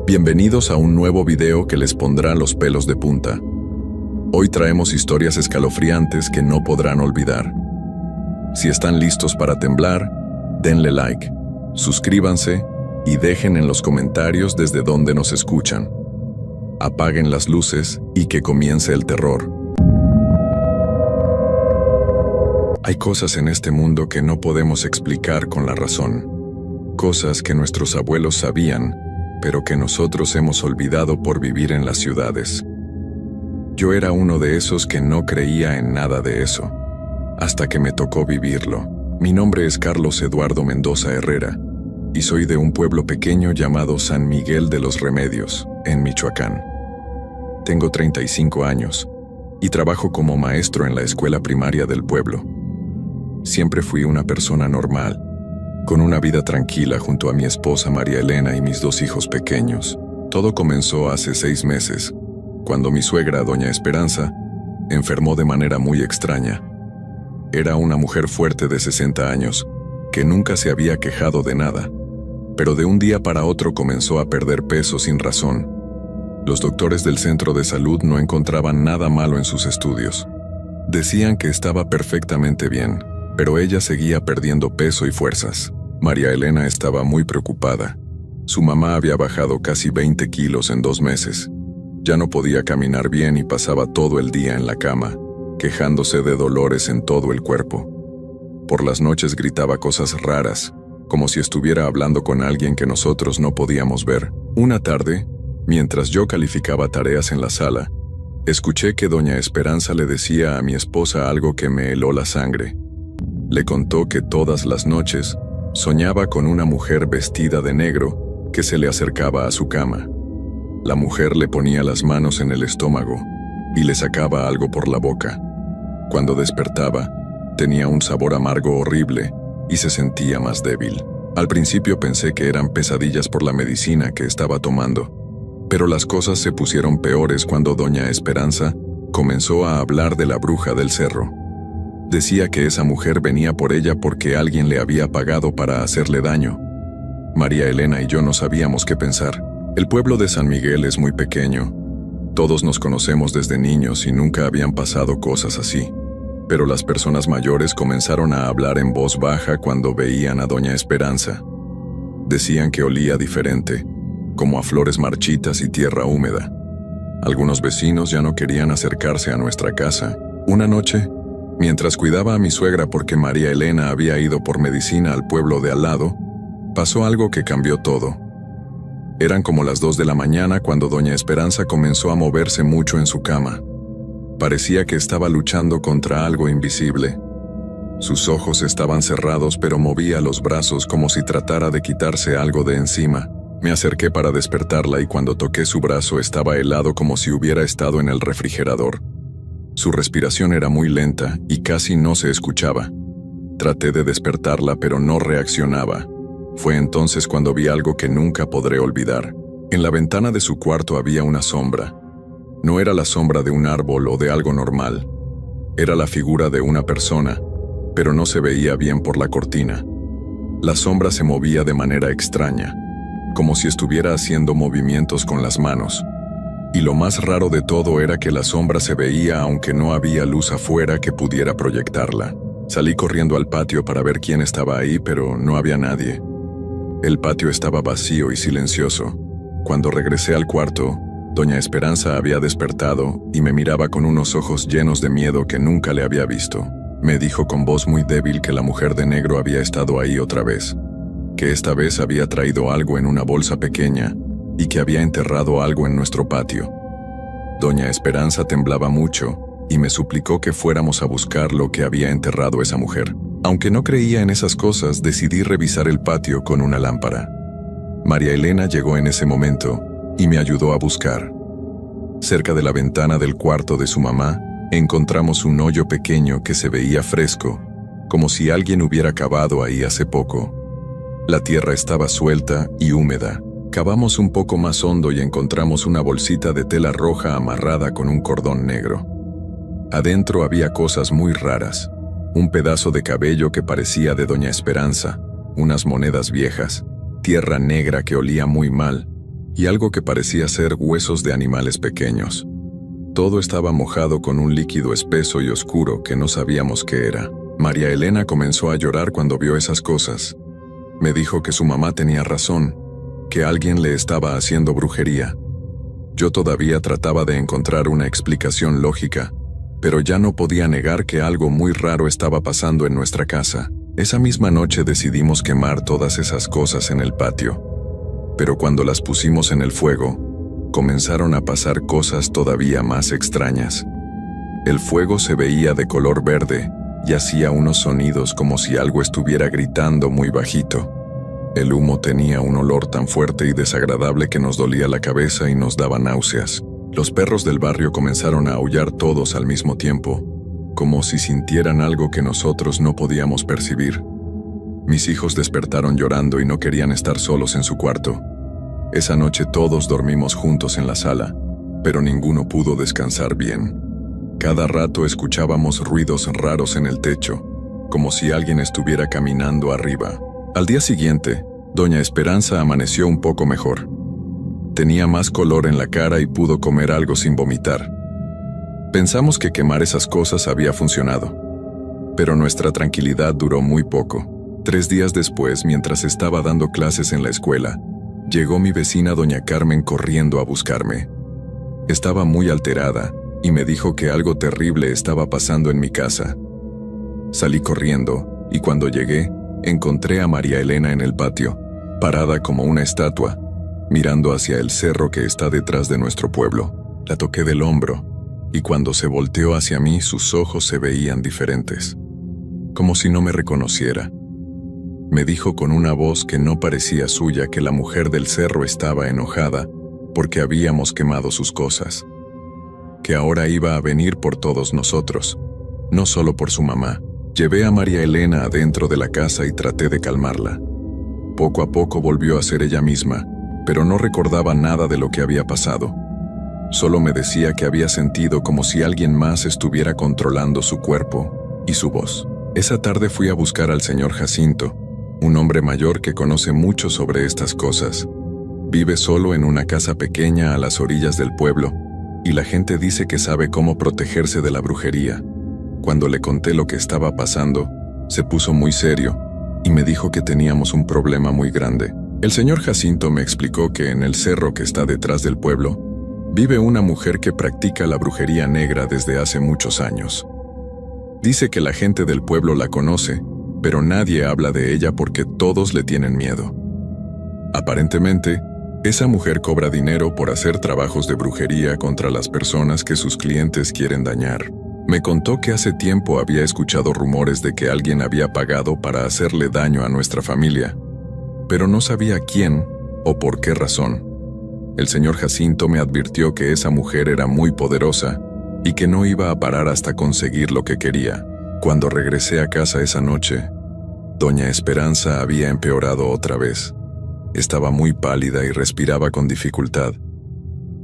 Bienvenidos a un nuevo video que les pondrá los pelos de punta. Hoy traemos historias escalofriantes que no podrán olvidar. Si están listos para temblar, denle like, suscríbanse y dejen en los comentarios desde dónde nos escuchan. Apaguen las luces y que comience el terror. Hay cosas en este mundo que no podemos explicar con la razón. Cosas que nuestros abuelos sabían, pero que nosotros hemos olvidado por vivir en las ciudades. Yo era uno de esos que no creía en nada de eso, hasta que me tocó vivirlo. Mi nombre es Carlos Eduardo Mendoza Herrera, y soy de un pueblo pequeño llamado San Miguel de los Remedios, en Michoacán. Tengo 35 años, y trabajo como maestro en la escuela primaria del pueblo. Siempre fui una persona normal, con una vida tranquila junto a mi esposa María Elena y mis 2 hijos pequeños. Todo comenzó hace 6 meses, cuando mi suegra, doña Esperanza, enfermó de manera muy extraña. Era una mujer fuerte de 60 años, que nunca se había quejado de nada, pero de un día para otro comenzó a perder peso sin razón. Los doctores del centro de salud no encontraban nada malo en sus estudios. Decían que estaba perfectamente bien, pero ella seguía perdiendo peso y fuerzas. María Elena estaba muy preocupada. Su mamá había bajado casi 20 kilos en 2 meses. Ya no podía caminar bien y pasaba todo el día en la cama, quejándose de dolores en todo el cuerpo. Por las noches gritaba cosas raras, como si estuviera hablando con alguien que nosotros no podíamos ver. Una tarde, mientras yo calificaba tareas en la sala, escuché que doña Esperanza le decía a mi esposa algo que me heló la sangre. Le contó que todas las noches soñaba con una mujer vestida de negro que se le acercaba a su cama. La mujer le ponía las manos en el estómago y le sacaba algo por la boca. Cuando despertaba, tenía un sabor amargo horrible y se sentía más débil. Al principio pensé que eran pesadillas por la medicina que estaba tomando, pero las cosas se pusieron peores cuando doña Esperanza comenzó a hablar de la bruja del cerro. Decía que esa mujer venía por ella porque alguien le había pagado para hacerle daño. María Elena y yo no sabíamos qué pensar. El pueblo de San Miguel es muy pequeño. Todos nos conocemos desde niños y nunca habían pasado cosas así. Pero las personas mayores comenzaron a hablar en voz baja cuando veían a doña Esperanza. Decían que olía diferente, como a flores marchitas y tierra húmeda. Algunos vecinos ya no querían acercarse a nuestra casa. Una noche, mientras cuidaba a mi suegra porque María Elena había ido por medicina al pueblo de al lado, pasó algo que cambió todo. Eran como las 2 de la mañana cuando doña Esperanza comenzó a moverse mucho en su cama. Parecía que estaba luchando contra algo invisible. Sus ojos estaban cerrados, pero movía los brazos como si tratara de quitarse algo de encima. Me acerqué para despertarla y cuando toqué su brazo estaba helado como si hubiera estado en el refrigerador. Su respiración era muy lenta y casi no se escuchaba. Traté de despertarla, pero no reaccionaba. Fue entonces cuando vi algo que nunca podré olvidar. En la ventana de su cuarto había una sombra. No era la sombra de un árbol o de algo normal. Era la figura de una persona, pero no se veía bien por la cortina. La sombra se movía de manera extraña, como si estuviera haciendo movimientos con las manos. Y lo más raro de todo era que la sombra se veía aunque no había luz afuera que pudiera proyectarla. Salí corriendo al patio para ver quién estaba ahí, pero no había nadie. El patio estaba vacío y silencioso. Cuando regresé al cuarto, doña Esperanza había despertado y me miraba con unos ojos llenos de miedo que nunca le había visto. Me dijo con voz muy débil que la mujer de negro había estado ahí otra vez, que esta vez había traído algo en una bolsa pequeña y que había enterrado algo en nuestro patio. Doña Esperanza temblaba mucho y me suplicó que fuéramos a buscar lo que había enterrado esa mujer. Aunque no creía en esas cosas, decidí revisar el patio con una lámpara. María Elena llegó en ese momento y me ayudó a buscar. Cerca de la ventana del cuarto de su mamá, encontramos un hoyo pequeño que se veía fresco, como si alguien hubiera cavado ahí hace poco. La tierra estaba suelta y húmeda. Cavamos un poco más hondo y encontramos una bolsita de tela roja amarrada con un cordón negro. Adentro había cosas muy raras. Un pedazo de cabello que parecía de doña Esperanza, unas monedas viejas, tierra negra que olía muy mal, y algo que parecía ser huesos de animales pequeños. Todo estaba mojado con un líquido espeso y oscuro que no sabíamos qué era. María Elena comenzó a llorar cuando vio esas cosas. Me dijo que su mamá tenía razón, que alguien le estaba haciendo brujería. Yo todavía trataba de encontrar una explicación lógica, pero ya no podía negar que algo muy raro estaba pasando en nuestra casa. Esa misma noche decidimos quemar todas esas cosas en el patio. Pero cuando las pusimos en el fuego, comenzaron a pasar cosas todavía más extrañas. El fuego se veía de color verde y hacía unos sonidos como si algo estuviera gritando muy bajito. El humo tenía un olor tan fuerte y desagradable que nos dolía la cabeza y nos daba náuseas. Los perros del barrio comenzaron a aullar todos al mismo tiempo, como si sintieran algo que nosotros no podíamos percibir. Mis hijos despertaron llorando y no querían estar solos en su cuarto. Esa noche todos dormimos juntos en la sala, pero ninguno pudo descansar bien. Cada rato escuchábamos ruidos raros en el techo, como si alguien estuviera caminando arriba. Al día siguiente, doña Esperanza amaneció un poco mejor. Tenía más color en la cara y pudo comer algo sin vomitar. Pensamos que quemar esas cosas había funcionado, pero nuestra tranquilidad duró muy poco. 3 días después, mientras estaba dando clases en la escuela, llegó mi vecina doña Carmen corriendo a buscarme. Estaba muy alterada y me dijo que algo terrible estaba pasando en mi casa. Salí corriendo y cuando llegué, encontré a María Elena en el patio, parada como una estatua, mirando hacia el cerro que está detrás de nuestro pueblo. La toqué del hombro y cuando se volteó hacia mí sus ojos se veían diferentes, como si no me reconociera. Me dijo con una voz que no parecía suya que la mujer del cerro estaba enojada porque habíamos quemado sus cosas, que ahora iba a venir por todos nosotros, no solo por su mamá. Llevé a María Elena adentro de la casa y traté de calmarla. Poco a poco volvió a ser ella misma, pero no recordaba nada de lo que había pasado. Solo me decía que había sentido como si alguien más estuviera controlando su cuerpo y su voz. Esa tarde fui a buscar al señor Jacinto, un hombre mayor que conoce mucho sobre estas cosas. Vive solo en una casa pequeña a las orillas del pueblo, y la gente dice que sabe cómo protegerse de la brujería. Cuando le conté lo que estaba pasando, se puso muy serio y me dijo que teníamos un problema muy grande. El señor Jacinto me explicó que en el cerro que está detrás del pueblo, vive una mujer que practica la brujería negra desde hace muchos años. Dice que la gente del pueblo la conoce, pero nadie habla de ella porque todos le tienen miedo. Aparentemente, esa mujer cobra dinero por hacer trabajos de brujería contra las personas que sus clientes quieren dañar. Me contó que hace tiempo había escuchado rumores de que alguien había pagado para hacerle daño a nuestra familia, pero no sabía quién o por qué razón. El señor Jacinto me advirtió que esa mujer era muy poderosa y que no iba a parar hasta conseguir lo que quería. Cuando regresé a casa esa noche, doña Esperanza había empeorado otra vez. Estaba muy pálida y respiraba con dificultad.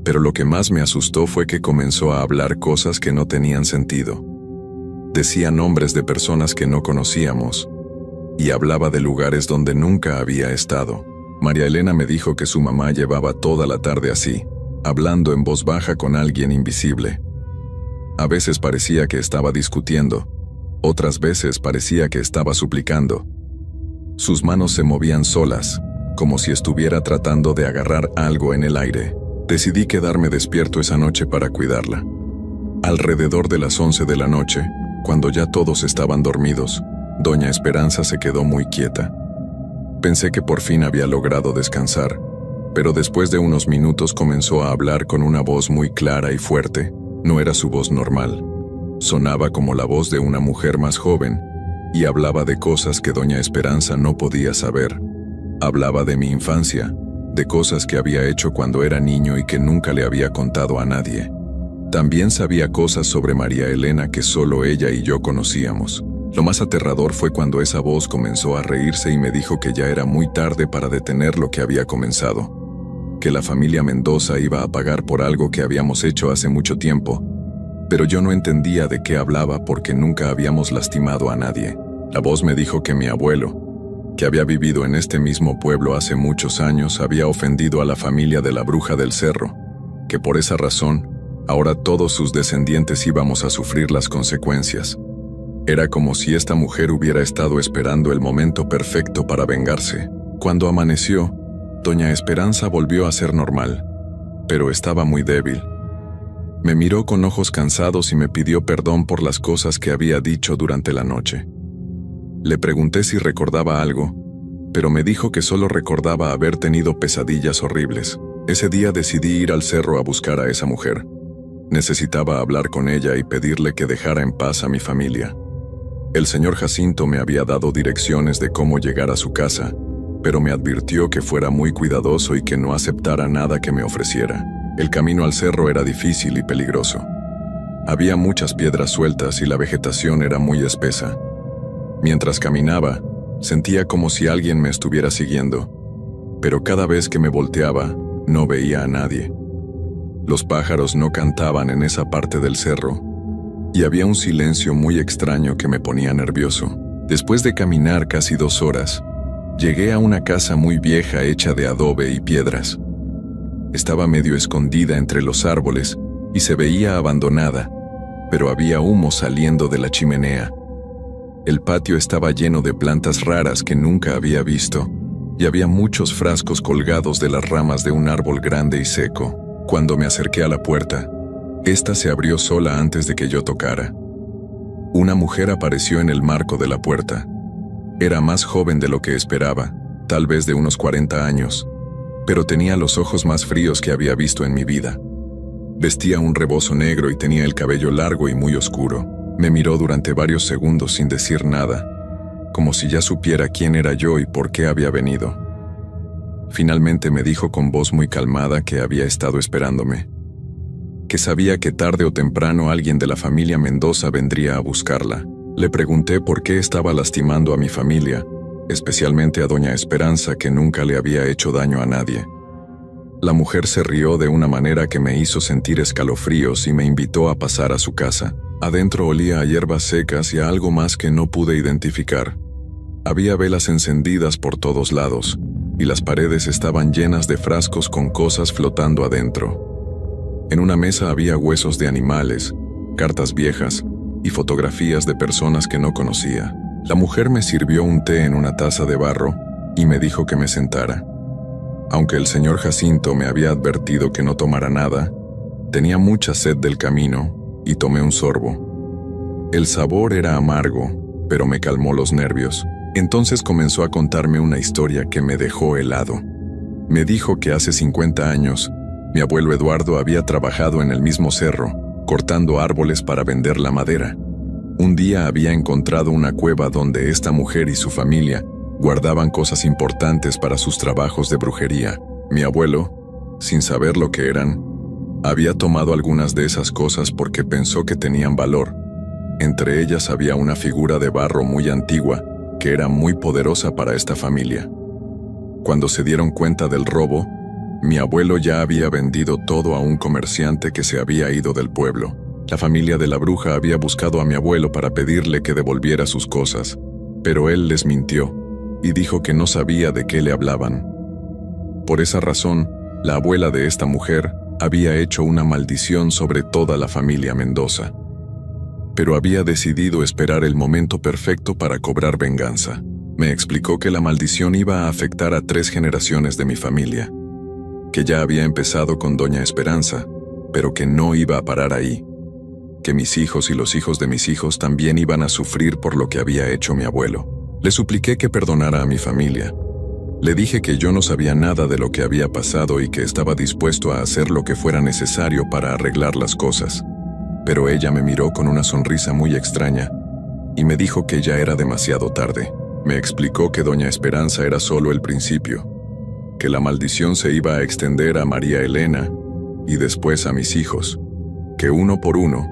Pero lo que más me asustó fue que comenzó a hablar cosas que no tenían sentido. Decía nombres de personas que no conocíamos y hablaba de lugares donde nunca había estado. María Elena me dijo que su mamá llevaba toda la tarde así, hablando en voz baja con alguien invisible. A veces parecía que estaba discutiendo, otras veces parecía que estaba suplicando. Sus manos se movían solas, como si estuviera tratando de agarrar algo en el aire. Decidí quedarme despierto esa noche para cuidarla. Alrededor de las 11 de la noche, cuando ya todos estaban dormidos, doña Esperanza se quedó muy quieta. Pensé que por fin había logrado descansar, pero después de unos minutos comenzó a hablar con una voz muy clara y fuerte. No era su voz normal. Sonaba como la voz de una mujer más joven, y hablaba de cosas que doña Esperanza no podía saber. Hablaba de mi infancia, de cosas que había hecho cuando era niño y que nunca le había contado a nadie. También sabía cosas sobre María Elena que solo ella y yo conocíamos. Lo más aterrador fue cuando esa voz comenzó a reírse y me dijo que ya era muy tarde para detener lo que había comenzado, que la familia Mendoza iba a pagar por algo que habíamos hecho hace mucho tiempo, pero yo no entendía de qué hablaba porque nunca habíamos lastimado a nadie. La voz me dijo que mi abuelo, que había vivido en este mismo pueblo hace muchos años, había ofendido a la familia de la bruja del cerro, que por esa razón, ahora todos sus descendientes íbamos a sufrir las consecuencias. Era como si esta mujer hubiera estado esperando el momento perfecto para vengarse. Cuando amaneció, doña Esperanza volvió a ser normal, pero estaba muy débil. Me miró con ojos cansados y me pidió perdón por las cosas que había dicho durante la noche. Le pregunté si recordaba algo, pero me dijo que solo recordaba haber tenido pesadillas horribles. Ese día decidí ir al cerro a buscar a esa mujer. Necesitaba hablar con ella y pedirle que dejara en paz a mi familia. El señor Jacinto me había dado direcciones de cómo llegar a su casa, pero me advirtió que fuera muy cuidadoso y que no aceptara nada que me ofreciera. El camino al cerro era difícil y peligroso. Había muchas piedras sueltas y la vegetación era muy espesa. Mientras caminaba, sentía como si alguien me estuviera siguiendo, pero cada vez que me volteaba, no veía a nadie. Los pájaros no cantaban en esa parte del cerro, y había un silencio muy extraño que me ponía nervioso. Después de caminar casi 2 horas, llegué a una casa muy vieja hecha de adobe y piedras. Estaba medio escondida entre los árboles y se veía abandonada, pero había humo saliendo de la chimenea. El patio estaba lleno de plantas raras que nunca había visto, y había muchos frascos colgados de las ramas de un árbol grande y seco. Cuando me acerqué a la puerta, esta se abrió sola antes de que yo tocara. Una mujer apareció en el marco de la puerta. Era más joven de lo que esperaba, tal vez de unos 40 años, pero tenía los ojos más fríos que había visto en mi vida. Vestía un rebozo negro y tenía el cabello largo y muy oscuro. Me miró durante varios segundos sin decir nada, como si ya supiera quién era yo y por qué había venido. Finalmente me dijo con voz muy calmada que había estado esperándome, que sabía que tarde o temprano alguien de la familia Mendoza vendría a buscarla. Le pregunté por qué estaba lastimando a mi familia, especialmente a doña Esperanza, que nunca le había hecho daño a nadie. La mujer se rió de una manera que me hizo sentir escalofríos y me invitó a pasar a su casa. Adentro olía a hierbas secas y a algo más que no pude identificar. Había velas encendidas por todos lados, y las paredes estaban llenas de frascos con cosas flotando adentro. En una mesa había huesos de animales, cartas viejas y fotografías de personas que no conocía. La mujer me sirvió un té en una taza de barro y me dijo que me sentara. Aunque el señor Jacinto me había advertido que no tomara nada, tenía mucha sed del camino y tomé un sorbo. El sabor era amargo, pero me calmó los nervios. Entonces comenzó a contarme una historia que me dejó helado. Me dijo que hace 50 años, mi abuelo Eduardo había trabajado en el mismo cerro, cortando árboles para vender la madera. Un día había encontrado una cueva donde esta mujer y su familia guardaban cosas importantes para sus trabajos de brujería. Mi abuelo, sin saber lo que eran, había tomado algunas de esas cosas porque pensó que tenían valor. Entre ellas había una figura de barro muy antigua que era muy poderosa para esta familia. Cuando se dieron cuenta del robo, mi abuelo ya había vendido todo a un comerciante que se había ido del pueblo. La familia de la bruja había buscado a mi abuelo para pedirle que devolviera sus cosas, pero él les mintió y dijo que no sabía de qué le hablaban. Por esa razón, la abuela de esta mujer había hecho una maldición sobre toda la familia Mendoza, pero había decidido esperar el momento perfecto para cobrar venganza. Me explicó que la maldición iba a afectar a 3 generaciones de mi familia, que ya había empezado con doña Esperanza, pero que no iba a parar ahí, que mis hijos y los hijos de mis hijos también iban a sufrir por lo que había hecho mi abuelo. Le supliqué que perdonara a mi familia. Le dije que yo no sabía nada de lo que había pasado y que estaba dispuesto a hacer lo que fuera necesario para arreglar las cosas. Pero ella me miró con una sonrisa muy extraña y me dijo que ya era demasiado tarde. Me explicó que doña Esperanza era solo el principio, que la maldición se iba a extender a María Elena y después a mis hijos, que uno por uno,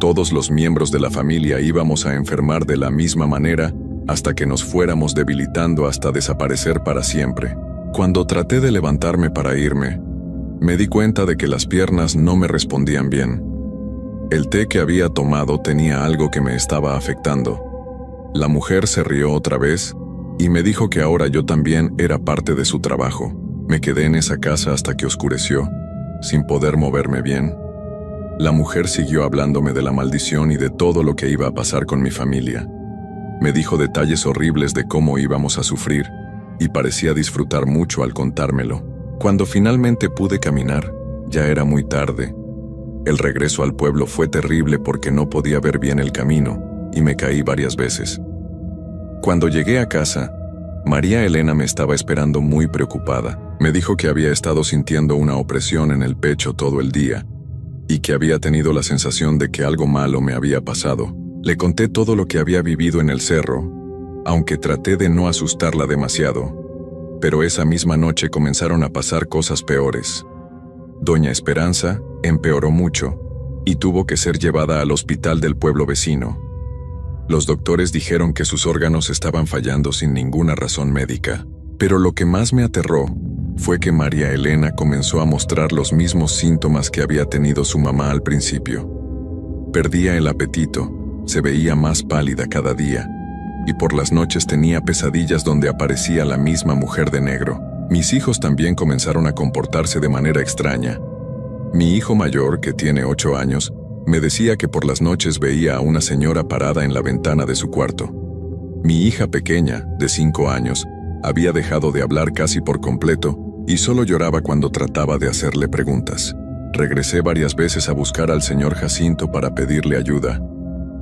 todos los miembros de la familia íbamos a enfermar de la misma manera hasta que nos fuéramos debilitando hasta desaparecer para siempre. Cuando traté de levantarme para irme, me di cuenta de que las piernas no me respondían bien. El té que había tomado tenía algo que me estaba afectando. La mujer se rió otra vez y me dijo que ahora yo también era parte de su trabajo. Me quedé en esa casa hasta que oscureció, sin poder moverme bien. La mujer siguió hablándome de la maldición y de todo lo que iba a pasar con mi familia. Me dijo detalles horribles de cómo íbamos a sufrir, y parecía disfrutar mucho al contármelo. Cuando finalmente pude caminar, ya era muy tarde. El regreso al pueblo fue terrible porque no podía ver bien el camino, y me caí varias veces. Cuando llegué a casa, María Elena me estaba esperando muy preocupada. Me dijo que había estado sintiendo una opresión en el pecho todo el día, y que había tenido la sensación de que algo malo me había pasado. Le conté todo lo que había vivido en el cerro, aunque traté de no asustarla demasiado. Pero esa misma noche comenzaron a pasar cosas peores. Doña Esperanza empeoró mucho y tuvo que ser llevada al hospital del pueblo vecino. Los doctores dijeron que sus órganos estaban fallando sin ninguna razón médica. Pero lo que más me aterró fue que María Elena comenzó a mostrar los mismos síntomas que había tenido su mamá al principio. Perdía el apetito, se veía más pálida cada día, y por las noches tenía pesadillas donde aparecía la misma mujer de negro. Mis hijos también comenzaron a comportarse de manera extraña. Mi hijo mayor, que tiene 8 años, me decía que por las noches veía a una señora parada en la ventana de su cuarto. Mi hija pequeña, de 5 años, había dejado de hablar casi por completo y solo lloraba cuando trataba de hacerle preguntas. Regresé varias veces a buscar al señor Jacinto para pedirle ayuda,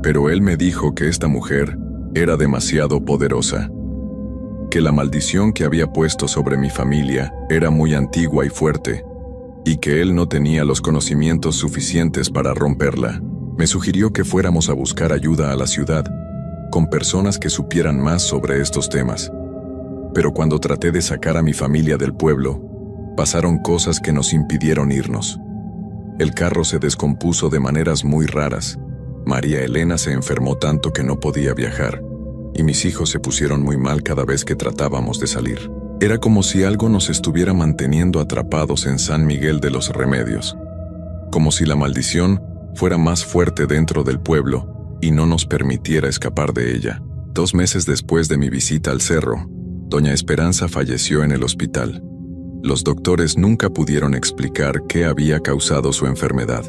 pero él me dijo que esta mujer era demasiado poderosa, que la maldición que había puesto sobre mi familia era muy antigua y fuerte, y que él no tenía los conocimientos suficientes para romperla. Me sugirió que fuéramos a buscar ayuda a la ciudad, con personas que supieran más sobre estos temas. Pero cuando traté de sacar a mi familia del pueblo, pasaron cosas que nos impidieron irnos. El carro se descompuso de maneras muy raras. María Elena se enfermó tanto que no podía viajar, y mis hijos se pusieron muy mal cada vez que tratábamos de salir. Era como si algo nos estuviera manteniendo atrapados en San Miguel de los Remedios, como si la maldición fuera más fuerte dentro del pueblo y no nos permitiera escapar de ella. 2 meses después de mi visita al cerro, Doña Esperanza falleció en el hospital. Los doctores nunca pudieron explicar qué había causado su enfermedad.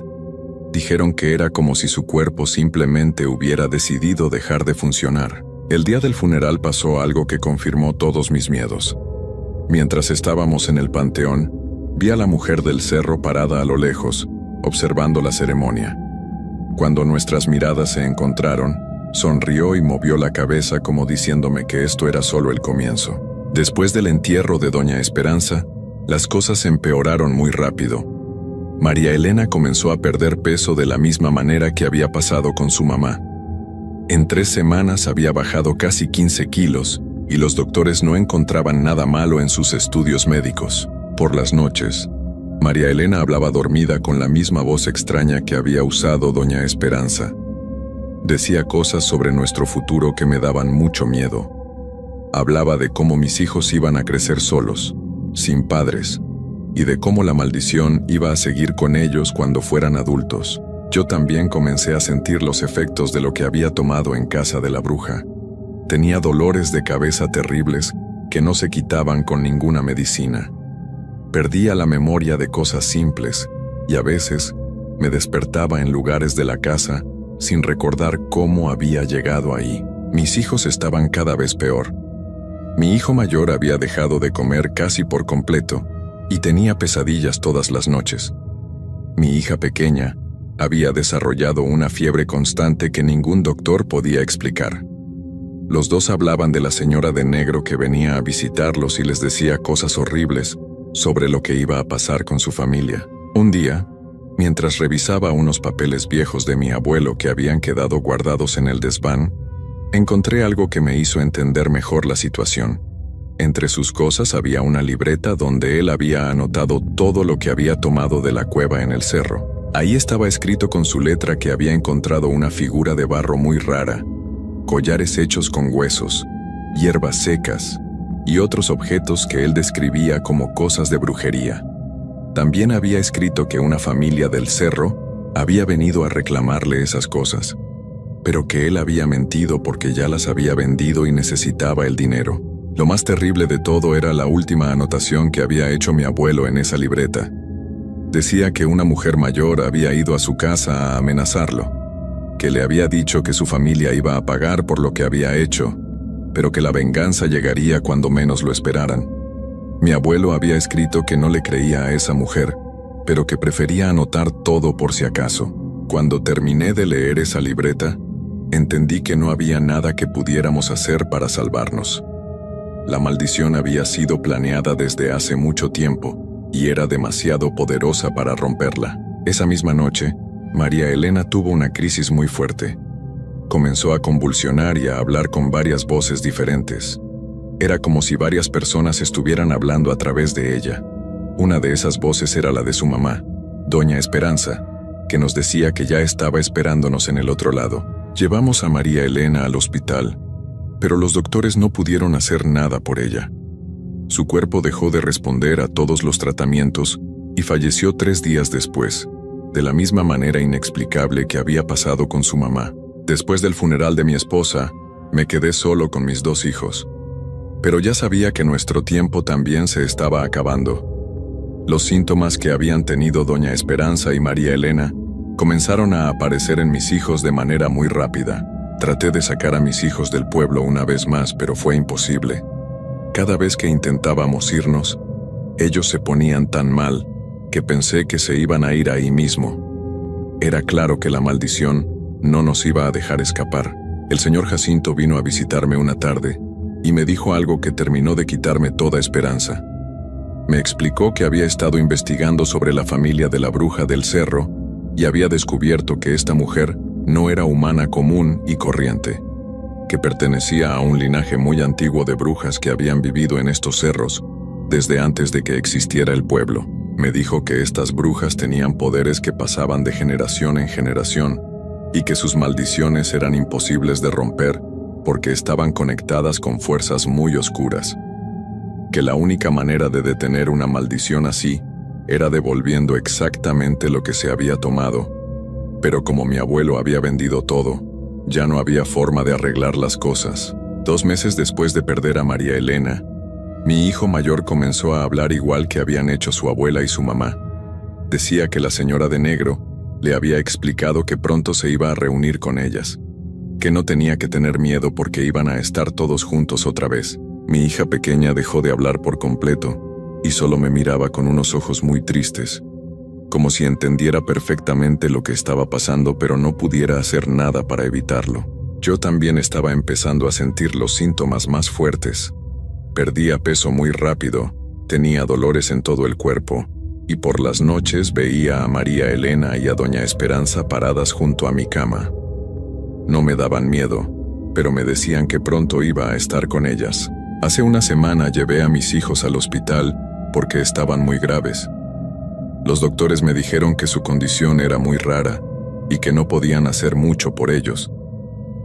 Dijeron que era como si su cuerpo simplemente hubiera decidido dejar de funcionar. El día del funeral pasó algo que confirmó todos mis miedos. Mientras estábamos en el panteón, vi a la mujer del cerro parada a lo lejos, observando la ceremonia. Cuando nuestras miradas se encontraron, sonrió y movió la cabeza como diciéndome que esto era solo el comienzo. Después del entierro de Doña Esperanza, las cosas empeoraron muy rápido. María Elena comenzó a perder peso de la misma manera que había pasado con su mamá. En 3 semanas había bajado casi 15 kilos y los doctores no encontraban nada malo en sus estudios médicos. Por las noches, María Elena hablaba dormida con la misma voz extraña que había usado Doña Esperanza. Decía cosas sobre nuestro futuro que me daban mucho miedo. Hablaba de cómo mis hijos iban a crecer solos, sin padres, y de cómo la maldición iba a seguir con ellos cuando fueran adultos. Yo también comencé a sentir los efectos de lo que había tomado en casa de la bruja. Tenía dolores de cabeza terribles que no se quitaban con ninguna medicina. Perdía la memoria de cosas simples y a veces me despertaba en lugares de la casa sin recordar cómo había llegado ahí. Mis hijos estaban cada vez peor. Mi hijo mayor había dejado de comer casi por completo y tenía pesadillas todas las noches. Mi hija pequeña había desarrollado una fiebre constante que ningún doctor podía explicar. Los dos hablaban de la señora de negro que venía a visitarlos y les decía cosas horribles sobre lo que iba a pasar con su familia. Un día, mientras revisaba unos papeles viejos de mi abuelo que habían quedado guardados en el desván, encontré algo que me hizo entender mejor la situación. Entre sus cosas había una libreta donde él había anotado todo lo que había tomado de la cueva en el cerro. Ahí estaba escrito con su letra que había encontrado una figura de barro muy rara, collares hechos con huesos, hierbas secas y otros objetos que él describía como cosas de brujería. También había escrito que una familia del cerro había venido a reclamarle esas cosas, pero que él había mentido porque ya las había vendido y necesitaba el dinero. Lo más terrible de todo era la última anotación que había hecho mi abuelo en esa libreta. Decía que una mujer mayor había ido a su casa a amenazarlo, que le había dicho que su familia iba a pagar por lo que había hecho, pero que la venganza llegaría cuando menos lo esperaran. Mi abuelo había escrito que no le creía a esa mujer, pero que prefería anotar todo por si acaso. Cuando terminé de leer esa libreta, entendí que no había nada que pudiéramos hacer para salvarnos. La maldición había sido planeada desde hace mucho tiempo y era demasiado poderosa para romperla. Esa misma noche, María Elena tuvo una crisis muy fuerte. Comenzó a convulsionar y a hablar con varias voces diferentes. Era como si varias personas estuvieran hablando a través de ella. Una de esas voces era la de su mamá, Doña Esperanza, que nos decía que ya estaba esperándonos en el otro lado. Llevamos a María Elena al hospital, pero los doctores no pudieron hacer nada por ella. Su cuerpo dejó de responder a todos los tratamientos y falleció 3 días después, de la misma manera inexplicable que había pasado con su mamá. Después del funeral de mi esposa, me quedé solo con mis 2 hijos. Pero ya sabía que nuestro tiempo también se estaba acabando. Los síntomas que habían tenido Doña Esperanza y María Elena comenzaron a aparecer en mis hijos de manera muy rápida. Traté de sacar a mis hijos del pueblo una vez más, pero fue imposible. Cada vez que intentábamos irnos, ellos se ponían tan mal que pensé que se iban a ir ahí mismo. Era claro que la maldición no nos iba a dejar escapar. El señor Jacinto vino a visitarme una tarde y me dijo algo que terminó de quitarme toda esperanza. Me explicó que había estado investigando sobre la familia de la bruja del cerro y había descubierto que esta mujer no era humana común y corriente, que pertenecía a un linaje muy antiguo de brujas que habían vivido en estos cerros desde antes de que existiera el pueblo. Me dijo que estas brujas tenían poderes que pasaban de generación en generación y que sus maldiciones eran imposibles de romper porque estaban conectadas con fuerzas muy oscuras. Que la única manera de detener una maldición así era devolviendo exactamente lo que se había tomado. Pero como mi abuelo había vendido todo, ya no había forma de arreglar las cosas. 2 meses después de perder a María Elena, mi hijo mayor comenzó a hablar igual que habían hecho su abuela y su mamá. Decía que la señora de negro le había explicado que pronto se iba a reunir con ellas, que no tenía que tener miedo porque iban a estar todos juntos otra vez. Mi hija pequeña dejó de hablar por completo y solo me miraba con unos ojos muy tristes, como si entendiera perfectamente lo que estaba pasando pero no pudiera hacer nada para evitarlo. Yo también estaba empezando a sentir los síntomas más fuertes. Perdía peso muy rápido, tenía dolores en todo el cuerpo, y por las noches veía a María Elena y a Doña Esperanza paradas junto a mi cama. No me daban miedo, pero me decían que pronto iba a estar con ellas. Hace una semana llevé a mis hijos al hospital porque estaban muy graves. Los doctores me dijeron que su condición era muy rara y que no podían hacer mucho por ellos.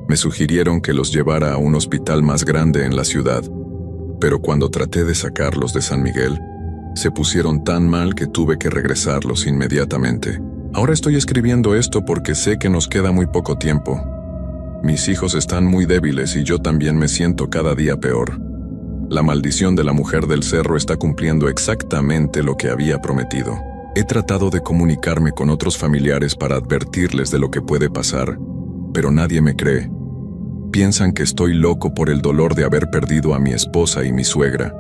Me sugirieron que los llevara a un hospital más grande en la ciudad, pero cuando traté de sacarlos de San Miguel, se pusieron tan mal que tuve que regresarlos inmediatamente. Ahora estoy escribiendo esto porque sé que nos queda muy poco tiempo. Mis hijos están muy débiles y yo también me siento cada día peor. La maldición de la mujer del cerro está cumpliendo exactamente lo que había prometido. He tratado de comunicarme con otros familiares para advertirles de lo que puede pasar, pero nadie me cree. Piensan que estoy loco por el dolor de haber perdido a mi esposa y mi suegra.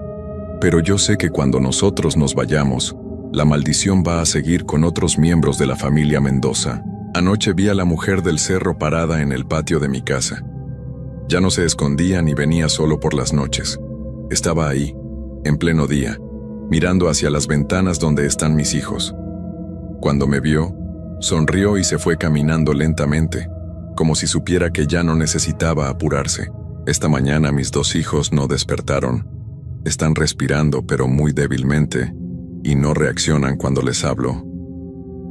Pero yo sé que cuando nosotros nos vayamos, la maldición va a seguir con otros miembros de la familia Mendoza. Anoche vi a la mujer del cerro parada en el patio de mi casa. Ya no se escondía ni venía solo por las noches. Estaba ahí, en pleno día, mirando hacia las ventanas donde están mis hijos. Cuando me vio, sonrió y se fue caminando lentamente, como si supiera que ya no necesitaba apurarse. Esta mañana mis 2 hijos no despertaron. Están respirando, pero muy débilmente, y no reaccionan cuando les hablo.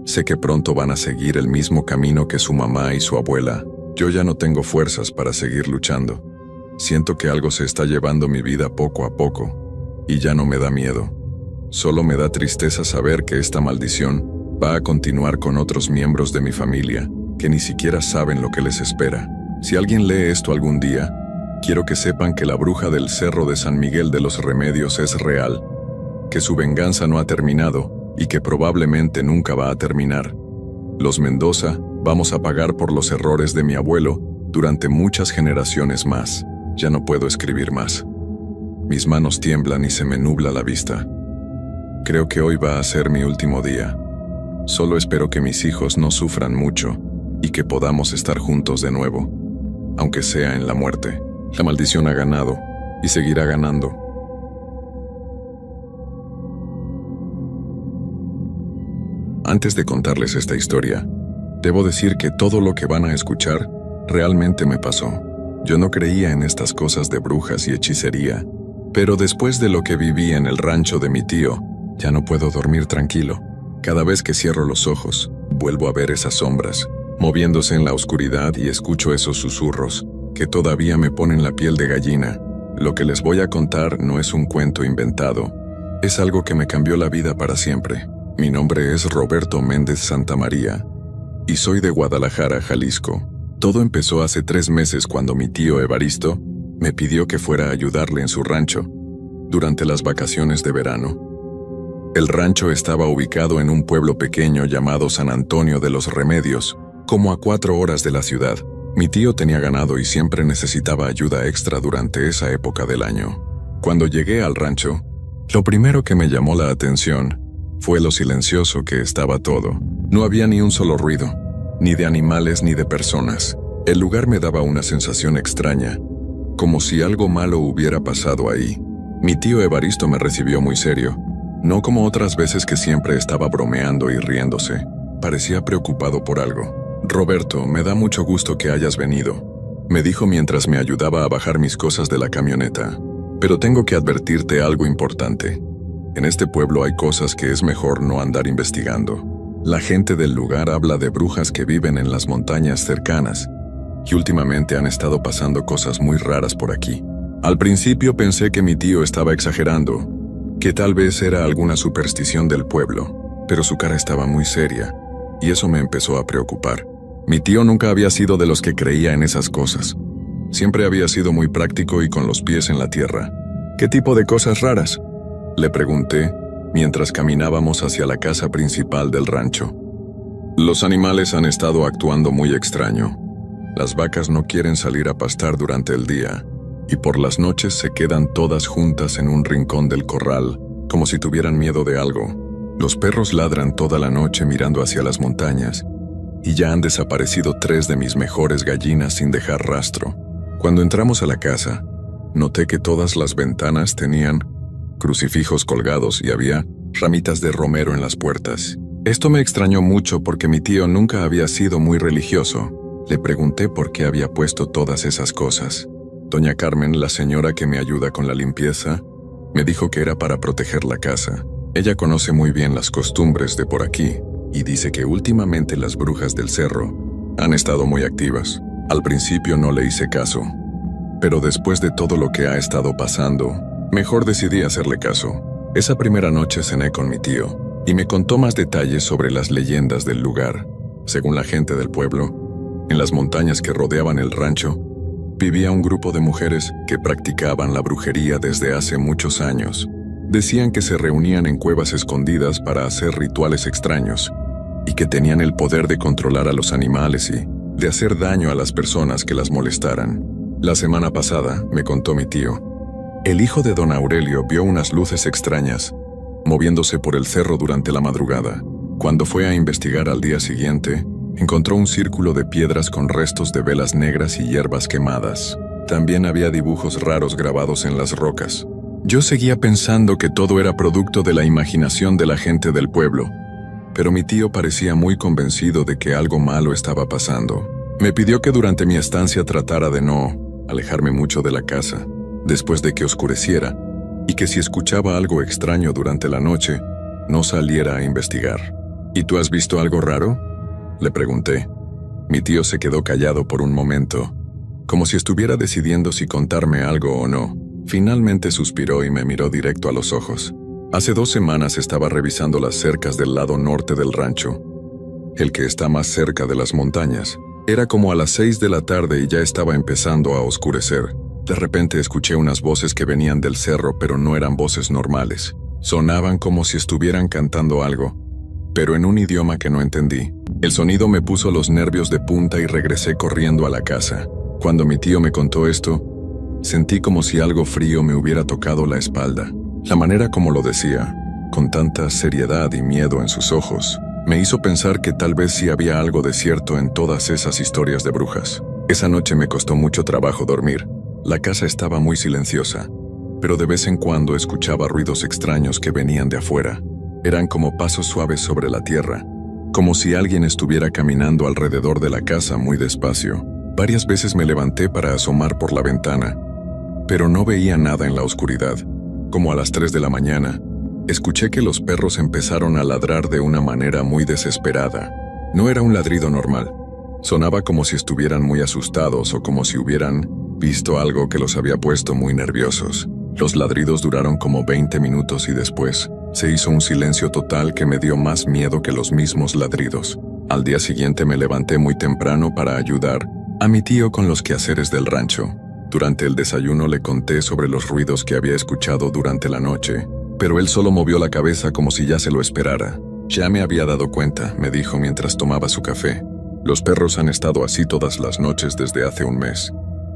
Sé que pronto van a seguir el mismo camino que su mamá y su abuela. Yo ya no tengo fuerzas para seguir luchando. Siento que algo se está llevando mi vida poco a poco, y ya no me da miedo. Solo me da tristeza saber que esta maldición va a continuar con otros miembros de mi familia, que ni siquiera saben lo que les espera. Si alguien lee esto algún día, Quiero que sepan que la bruja del Cerro de San Miguel de los Remedios es real, que su venganza no ha terminado y que probablemente nunca va a terminar. Los Mendoza vamos a pagar por los errores de mi abuelo durante muchas generaciones más. Ya no puedo escribir más. Mis manos tiemblan y se me nubla la vista. Creo que hoy va a ser mi último día. Solo espero que mis hijos no sufran mucho y que podamos estar juntos de nuevo, aunque sea en la muerte. La maldición ha ganado y seguirá ganando. Antes de contarles esta historia, debo decir que todo lo que van a escuchar realmente me pasó. Yo no creía en estas cosas de brujas y hechicería, pero después de lo que viví en el rancho de mi tío, ya no puedo dormir tranquilo. Cada vez que cierro los ojos, vuelvo a ver esas sombras, moviéndose en la oscuridad y escucho esos susurros, que todavía me ponen la piel de gallina. Lo que les voy a contar no es un cuento inventado, es algo que me cambió la vida para siempre. Mi nombre es Roberto Méndez Santamaría, y soy de Guadalajara, Jalisco. Todo empezó hace 3 meses cuando mi tío Evaristo me pidió que fuera a ayudarle en su rancho, durante las vacaciones de verano. El rancho estaba ubicado en un pueblo pequeño llamado San Antonio de los Remedios, como a 4 horas de la ciudad. Mi tío tenía ganado y siempre necesitaba ayuda extra durante esa época del año. Cuando llegué al rancho, lo primero que me llamó la atención fue lo silencioso que estaba todo. No había ni un solo ruido, ni de animales ni de personas. El lugar me daba una sensación extraña, como si algo malo hubiera pasado ahí. Mi tío Evaristo me recibió muy serio, no como otras veces que siempre estaba bromeando y riéndose. Parecía preocupado por algo. «Roberto, me da mucho gusto que hayas venido», me dijo mientras me ayudaba a bajar mis cosas de la camioneta. «Pero tengo que advertirte algo importante. En este pueblo hay cosas que es mejor no andar investigando. La gente del lugar habla de brujas que viven en las montañas cercanas, y últimamente han estado pasando cosas muy raras por aquí». Al principio pensé que mi tío estaba exagerando, que tal vez era alguna superstición del pueblo, pero su cara estaba muy seria, y eso me empezó a preocupar. Mi tío nunca había sido de los que creía en esas cosas. Siempre había sido muy práctico y con los pies en la tierra. «¿Qué tipo de cosas raras?», le pregunté, mientras caminábamos hacia la casa principal del rancho. «Los animales han estado actuando muy extraño. Las vacas no quieren salir a pastar durante el día, y por las noches se quedan todas juntas en un rincón del corral, como si tuvieran miedo de algo. Los perros ladran toda la noche mirando hacia las montañas, y ya han desaparecido 3 de mis mejores gallinas sin dejar rastro. Cuando entramos a la casa, noté que todas las ventanas tenían crucifijos colgados y había ramitas de romero en las puertas. Esto me extrañó mucho porque mi tío nunca había sido muy religioso. Le pregunté por qué había puesto todas esas cosas. Doña Carmen, la señora que me ayuda con la limpieza, me dijo que era para proteger la casa. Ella conoce muy bien las costumbres de por aquí y dice que últimamente las brujas del cerro han estado muy activas. Al principio no le hice caso, pero después de todo lo que ha estado pasando, mejor decidí hacerle caso. Esa primera noche cené con mi tío y me contó más detalles sobre las leyendas del lugar. Según la gente del pueblo, en las montañas que rodeaban el rancho, vivía un grupo de mujeres que practicaban la brujería desde hace muchos años. Decían que se reunían en cuevas escondidas para hacer rituales extraños y que tenían el poder de controlar a los animales y de hacer daño a las personas que las molestaran. La semana pasada, me contó mi tío, el hijo de don Aurelio vio unas luces extrañas moviéndose por el cerro durante la madrugada. Cuando fue a investigar al día siguiente, encontró un círculo de piedras con restos de velas negras y hierbas quemadas. También había dibujos raros grabados en las rocas. Yo seguía pensando que todo era producto de la imaginación de la gente del pueblo, pero mi tío parecía muy convencido de que algo malo estaba pasando. Me pidió que durante mi estancia tratara de no alejarme mucho de la casa, después de que oscureciera, y que si escuchaba algo extraño durante la noche, no saliera a investigar. ¿Y tú has visto algo raro?, le pregunté. Mi tío se quedó callado por un momento, como si estuviera decidiendo si contarme algo o no. Finalmente suspiró y me miró directo a los ojos. Hace 2 semanas estaba revisando las cercas del lado norte del rancho, el que está más cerca de las montañas. Era como a las 6 de la tarde y ya estaba empezando a oscurecer. De repente escuché unas voces que venían del cerro, pero no eran voces normales. Sonaban como si estuvieran cantando algo, pero en un idioma que no entendí. El sonido me puso los nervios de punta y regresé corriendo a la casa. Cuando mi tío me contó esto, sentí como si algo frío me hubiera tocado la espalda. La manera como lo decía, con tanta seriedad y miedo en sus ojos, me hizo pensar que tal vez sí había algo de cierto en todas esas historias de brujas. Esa noche me costó mucho trabajo dormir. La casa estaba muy silenciosa, pero de vez en cuando escuchaba ruidos extraños que venían de afuera. Eran como pasos suaves sobre la tierra, como si alguien estuviera caminando alrededor de la casa muy despacio. Varias veces me levanté para asomar por la ventana, pero no veía nada en la oscuridad. Como a las 3 de la mañana, escuché que los perros empezaron a ladrar de una manera muy desesperada. No era un ladrido normal. Sonaba como si estuvieran muy asustados o como si hubieran visto algo que los había puesto muy nerviosos. Los ladridos duraron como 20 minutos y después se hizo un silencio total que me dio más miedo que los mismos ladridos. Al día siguiente me levanté muy temprano para ayudar a mi tío con los quehaceres del rancho. Durante el desayuno le conté sobre los ruidos que había escuchado durante la noche, pero él solo movió la cabeza como si ya se lo esperara. Ya me había dado cuenta, me dijo mientras tomaba su café. Los perros han estado así todas las noches desde hace un mes.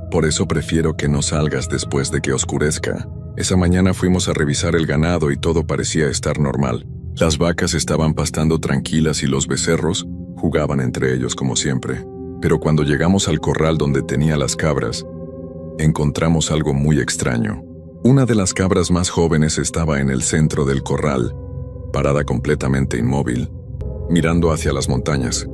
Por eso prefiero que no salgas después de que oscurezca. Esa mañana fuimos a revisar el ganado y todo parecía estar normal. Las vacas estaban pastando tranquilas y los becerros jugaban entre ellos como siempre. Pero cuando llegamos al corral donde tenía las cabras, encontramos algo muy extraño. Una de las cabras más jóvenes estaba en el centro del corral, parada completamente inmóvil, mirando hacia las montañas.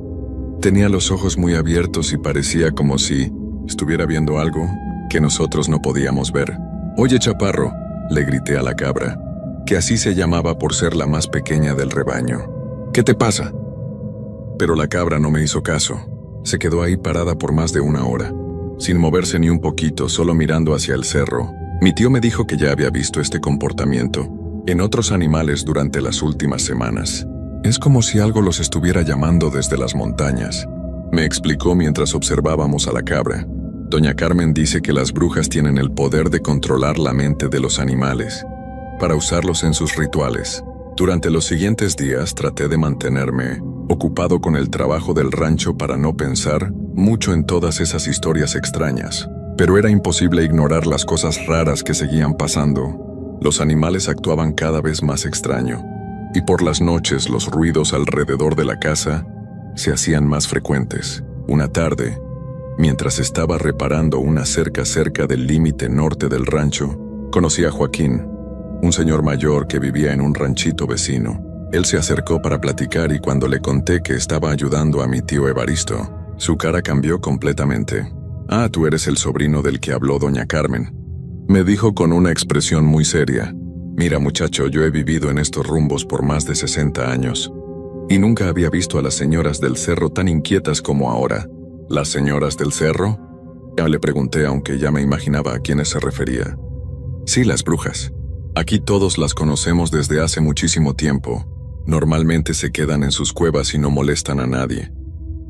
Tenía los ojos muy abiertos y parecía como si estuviera viendo algo que nosotros no podíamos ver. «Oye, chaparro», le grité a la cabra, que así se llamaba por ser la más pequeña del rebaño. «¿Qué te pasa?». Pero la cabra no me hizo caso. Se quedó ahí parada por más de 1 hora, sin moverse ni un poquito, solo mirando hacia el cerro. Mi tío me dijo que ya había visto este comportamiento en otros animales durante las últimas semanas. Es como si algo los estuviera llamando desde las montañas, me explicó mientras observábamos a la cabra. Doña Carmen dice que las brujas tienen el poder de controlar la mente de los animales para usarlos en sus rituales. Durante los siguientes días traté de mantenerme ocupado con el trabajo del rancho para no pensar mucho en todas esas historias extrañas, pero era imposible ignorar las cosas raras que seguían pasando. Los animales actuaban cada vez más extraño, y por las noches los ruidos alrededor de la casa se hacían más frecuentes. Una tarde, mientras estaba reparando una cerca cerca del límite norte del rancho, conocí a Joaquín, un señor mayor que vivía en un ranchito vecino. Él se acercó para platicar y cuando le conté que estaba ayudando a mi tío Evaristo, su cara cambió completamente. «Ah, tú eres el sobrino del que habló doña Carmen», me dijo con una expresión muy seria. «Mira, muchacho, yo he vivido en estos rumbos por más de 60 años y nunca había visto a las señoras del cerro tan inquietas como ahora». «¿Las señoras del cerro?», ya le pregunté, aunque ya me imaginaba a quiénes se refería. «Sí, las brujas. Aquí todos las conocemos desde hace muchísimo tiempo. Normalmente se quedan en sus cuevas y no molestan a nadie,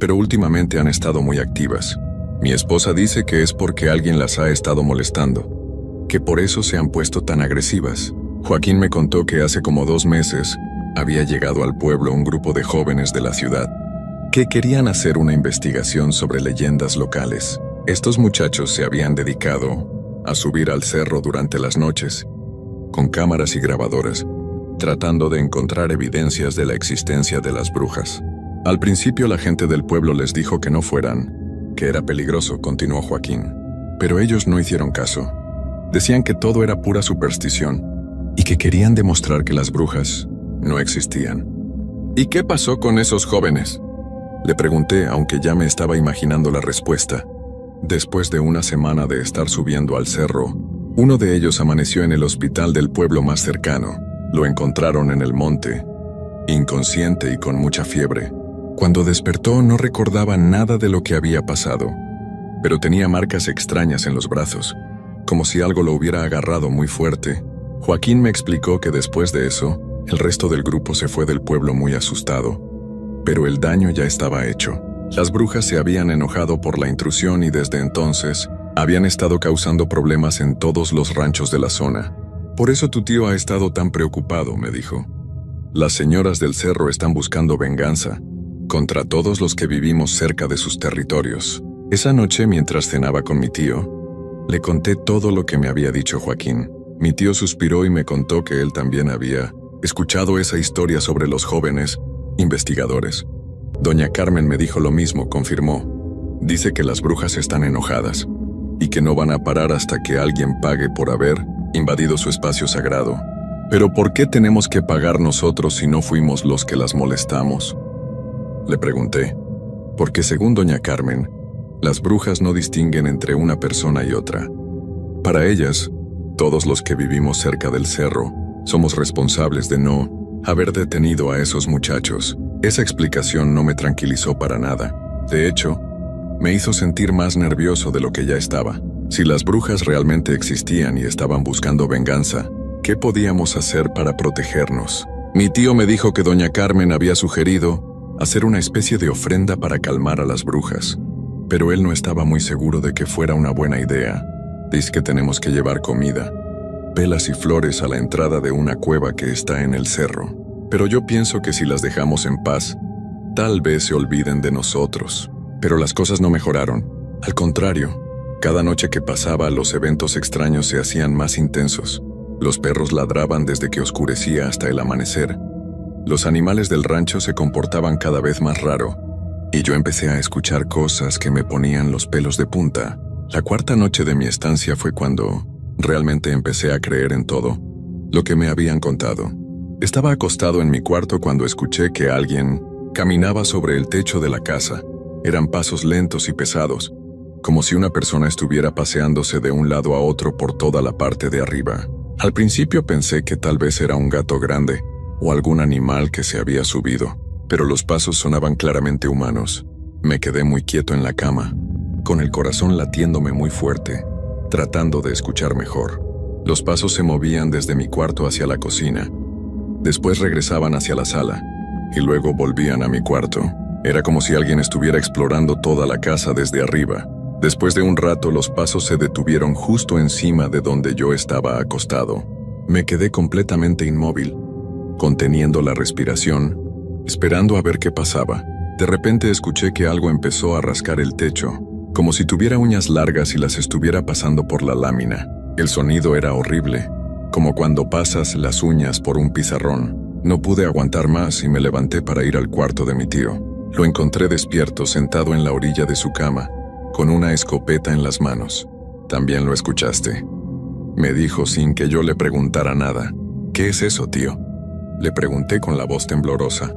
pero últimamente han estado muy activas. Mi esposa dice que es porque alguien las ha estado molestando, que por eso se han puesto tan agresivas». Joaquín me contó que hace como 2 meses había llegado al pueblo un grupo de jóvenes de la ciudad que querían hacer una investigación sobre leyendas locales. Estos muchachos se habían dedicado a subir al cerro durante las noches, con cámaras y grabadoras, tratando de encontrar evidencias de la existencia de las brujas. Al principio la gente del pueblo les dijo que no fueran, que era peligroso, continuó Joaquín. Pero ellos no hicieron caso. Decían que todo era pura superstición y que querían demostrar que las brujas no existían. «¿Y qué pasó con esos jóvenes?», le pregunté, aunque ya me estaba imaginando la respuesta. Después de una semana de estar subiendo al cerro, uno de ellos amaneció en el hospital del pueblo más cercano. Lo encontraron en el monte, inconsciente y con mucha fiebre. Cuando despertó no recordaba nada de lo que había pasado, pero tenía marcas extrañas en los brazos, como si algo lo hubiera agarrado muy fuerte. Joaquín me explicó que después de eso, el resto del grupo se fue del pueblo muy asustado, pero el daño ya estaba hecho. Las brujas se habían enojado por la intrusión y desde entonces Habían estado causando problemas en todos los ranchos de la zona. Por eso tu tío ha estado tan preocupado, me dijo. Las señoras del cerro están buscando venganza contra todos los que vivimos cerca de sus territorios. Esa noche, mientras cenaba con mi tío, le conté todo lo que me había dicho Joaquín. Mi tío suspiró y me contó que él también había escuchado esa historia sobre los jóvenes investigadores. Doña Carmen me dijo lo mismo, confirmó. Dice que las brujas están enojadas y que no van a parar hasta que alguien pague por haber invadido su espacio sagrado. ¿Pero por qué tenemos que pagar nosotros si no fuimos los que las molestamos?, le pregunté. Porque según doña Carmen, las brujas no distinguen entre una persona y otra. Para ellas, todos los que vivimos cerca del cerro somos responsables de no haber detenido a esos muchachos. Esa explicación no me tranquilizó para nada. De hecho, me hizo sentir más nervioso de lo que ya estaba. Si las brujas realmente existían y estaban buscando venganza, ¿qué podíamos hacer para protegernos? Mi tío me dijo que doña Carmen había sugerido hacer una especie de ofrenda para calmar a las brujas, pero él no estaba muy seguro de que fuera una buena idea. Dice que tenemos que llevar comida, velas y flores a la entrada de una cueva que está en el cerro. Pero yo pienso que si las dejamos en paz, tal vez se olviden de nosotros. Pero las cosas no mejoraron. Al contrario, cada noche que pasaba, los eventos extraños se hacían más intensos. Los perros ladraban desde que oscurecía hasta el amanecer. Los animales del rancho se comportaban cada vez más raro, y yo empecé a escuchar cosas que me ponían los pelos de punta. La cuarta noche de mi estancia fue cuando realmente empecé a creer en todo lo que me habían contado. Estaba acostado en mi cuarto cuando escuché que alguien caminaba sobre el techo de la casa. Eran pasos lentos y pesados, como si una persona estuviera paseándose de un lado a otro por toda la parte de arriba. Al principio pensé que tal vez era un gato grande o algún animal que se había subido, pero los pasos sonaban claramente humanos. Me quedé muy quieto en la cama, con el corazón latiéndome muy fuerte, tratando de escuchar mejor. Los pasos se movían desde mi cuarto hacia la cocina, después regresaban hacia la sala, y luego volvían a mi cuarto. Era como si alguien estuviera explorando toda la casa desde arriba. Después de un rato, los pasos se detuvieron justo encima de donde yo estaba acostado. Me quedé completamente inmóvil, conteniendo la respiración, esperando a ver qué pasaba. De repente escuché que algo empezó a rascar el techo, como si tuviera uñas largas y las estuviera pasando por la lámina. El sonido era horrible, como cuando pasas las uñas por un pizarrón. No pude aguantar más y me levanté para ir al cuarto de mi tío. Lo encontré despierto, sentado en la orilla de su cama, con una escopeta en las manos. ¿También lo escuchaste?, me dijo sin que yo le preguntara nada. ¿Qué es eso, tío?, le pregunté con la voz temblorosa.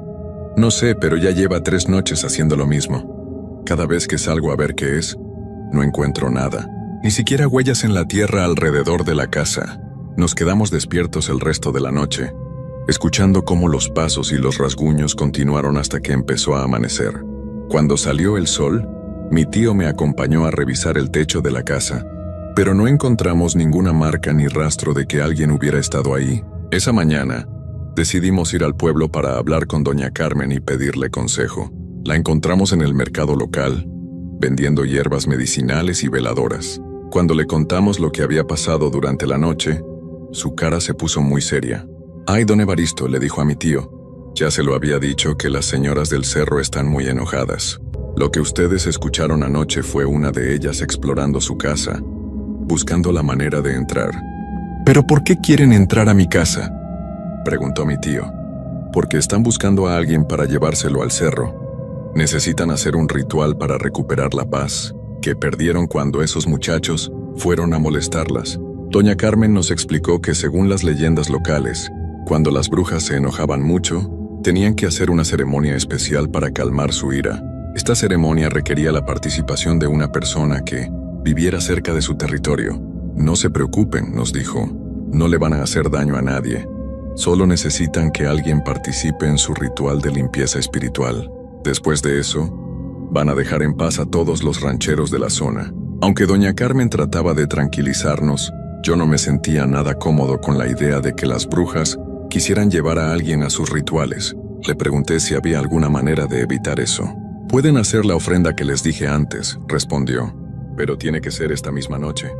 No sé, pero ya lleva 3 noches haciendo lo mismo. Cada vez que salgo a ver qué es, no encuentro nada, ni siquiera huellas en la tierra alrededor de la casa. Nos quedamos despiertos el resto de la noche, escuchando cómo los pasos y los rasguños continuaron hasta que empezó a amanecer. Cuando salió el sol, mi tío me acompañó a revisar el techo de la casa, pero no encontramos ninguna marca ni rastro de que alguien hubiera estado ahí. Esa mañana, decidimos ir al pueblo para hablar con doña Carmen y pedirle consejo. La encontramos en el mercado local, vendiendo hierbas medicinales y veladoras. Cuando le contamos lo que había pasado durante la noche, su cara se puso muy seria. «Ay, don Evaristo», le dijo a mi tío, «ya se lo había dicho que las señoras del cerro están muy enojadas. Lo que ustedes escucharon anoche fue una de ellas explorando su casa, buscando la manera de entrar». «¿Pero por qué quieren entrar a mi casa?», preguntó mi tío. «Porque están buscando a alguien para llevárselo al cerro. Necesitan hacer un ritual para recuperar la paz que perdieron cuando esos muchachos fueron a molestarlas». Doña Carmen nos explicó que según las leyendas locales, cuando las brujas se enojaban mucho, tenían que hacer una ceremonia especial para calmar su ira. Esta ceremonia requería la participación de una persona que viviera cerca de su territorio. «No se preocupen», nos dijo, «no le van a hacer daño a nadie. Solo necesitan que alguien participe en su ritual de limpieza espiritual. Después de eso, van a dejar en paz a todos los rancheros de la zona». Aunque doña Carmen trataba de tranquilizarnos, yo no me sentía nada cómodo con la idea de que las brujas quisieran llevar a alguien a sus rituales. Le pregunté si había alguna manera de evitar eso. «Pueden hacer la ofrenda que les dije antes», respondió. pero tiene que ser esta misma noche.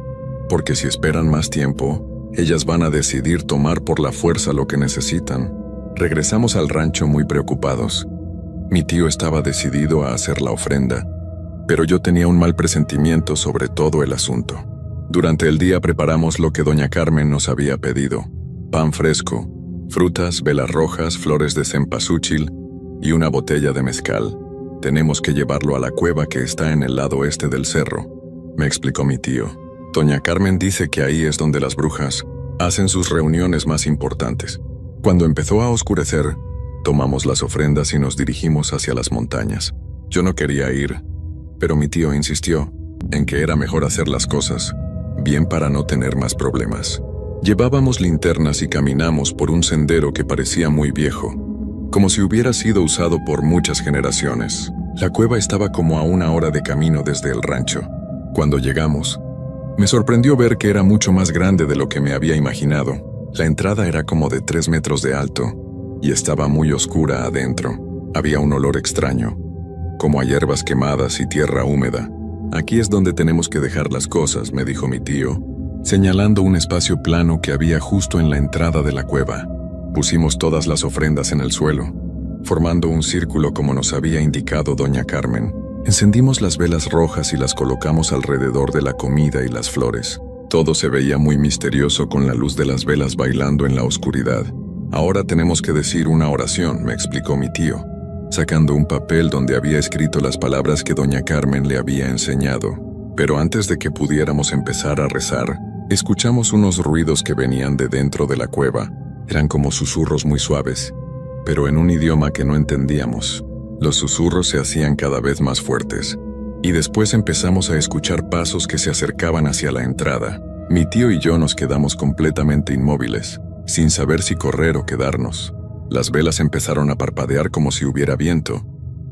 Porque si esperan más tiempo, ellas van a decidir tomar por la fuerza lo que necesitan. Regresamos al rancho muy preocupados. Mi tío estaba decidido a hacer la ofrenda, pero yo tenía un mal presentimiento sobre todo el asunto. Durante el día preparamos lo que doña Carmen nos había pedido: pan fresco, frutas, velas rojas, flores de cempasúchil y una botella de mezcal. Tenemos que llevarlo a la cueva que está en el lado este del cerro, me explicó mi tío. Doña Carmen dice que ahí es donde las brujas hacen sus reuniones más importantes. Cuando empezó a oscurecer, tomamos las ofrendas y nos dirigimos hacia las montañas. Yo no quería ir, pero mi tío insistió en que era mejor hacer las cosas bien para no tener más problemas. Llevábamos linternas y caminamos por un sendero que parecía muy viejo, como si hubiera sido usado por muchas generaciones. La cueva estaba como a 1 hora de camino desde el rancho. Cuando llegamos, me sorprendió ver que era mucho más grande de lo que me había imaginado. La entrada era como de 3 metros de alto y estaba muy oscura adentro. Había un olor extraño, como a hierbas quemadas y tierra húmeda. Aquí es donde tenemos que dejar las cosas, me dijo mi tío, señalando un espacio plano que había justo en la entrada de la cueva. Pusimos todas las ofrendas en el suelo, formando un círculo como nos había indicado doña Carmen. Encendimos las velas rojas y las colocamos alrededor de la comida y las flores. Todo se veía muy misterioso con la luz de las velas bailando en la oscuridad. Ahora tenemos que decir una oración, me explicó mi tío, sacando un papel donde había escrito las palabras que doña Carmen le había enseñado. Pero antes de que pudiéramos empezar a rezar, escuchamos unos ruidos que venían de dentro de la cueva. Eran como susurros muy suaves, pero en un idioma que no entendíamos. Los susurros se hacían cada vez más fuertes, y después empezamos a escuchar pasos que se acercaban hacia la entrada. Mi tío y yo nos quedamos completamente inmóviles, sin saber si correr o quedarnos. Las velas empezaron a parpadear como si hubiera viento,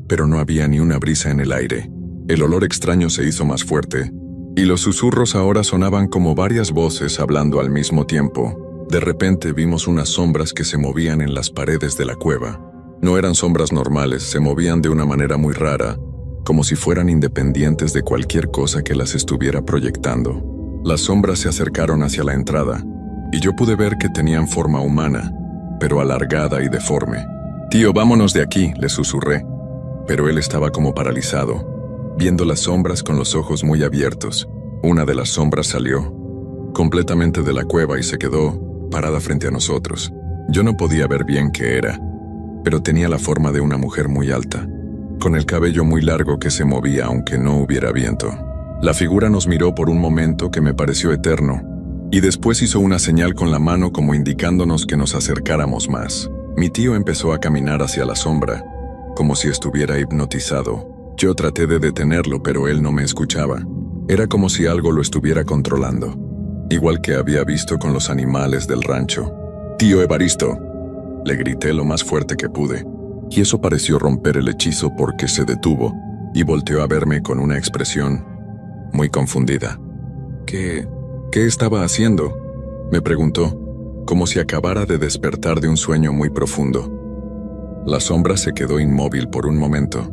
pero no había ni una brisa en el aire. El olor extraño se hizo más fuerte, y los susurros ahora sonaban como varias voces hablando al mismo tiempo. De repente vimos unas sombras que se movían en las paredes de la cueva. No eran sombras normales, se movían de una manera muy rara, como si fueran independientes de cualquier cosa que las estuviera proyectando. Las sombras se acercaron hacia la entrada, y yo pude ver que tenían forma humana, pero alargada y deforme. «Tío, vámonos de aquí», le susurré, pero él estaba como paralizado, viendo las sombras con los ojos muy abiertos. Una de las sombras salió completamente de la cueva y se quedó parada frente a nosotros. Yo no podía ver bien qué era, pero tenía la forma de una mujer muy alta, con el cabello muy largo que se movía aunque no hubiera viento. La figura nos miró por un momento que me pareció eterno, y después hizo una señal con la mano como indicándonos que nos acercáramos más. Mi tío empezó a caminar hacia la sombra, como si estuviera hipnotizado. Yo traté de detenerlo, pero él no me escuchaba. Era como si algo lo estuviera controlando, igual que había visto con los animales del rancho. «Tío Evaristo», le grité lo más fuerte que pude, y eso pareció romper el hechizo porque se detuvo y volteó a verme con una expresión muy confundida. ¿Qué estaba haciendo?», me preguntó, como si acabara de despertar de un sueño muy profundo. La sombra se quedó inmóvil por un momento,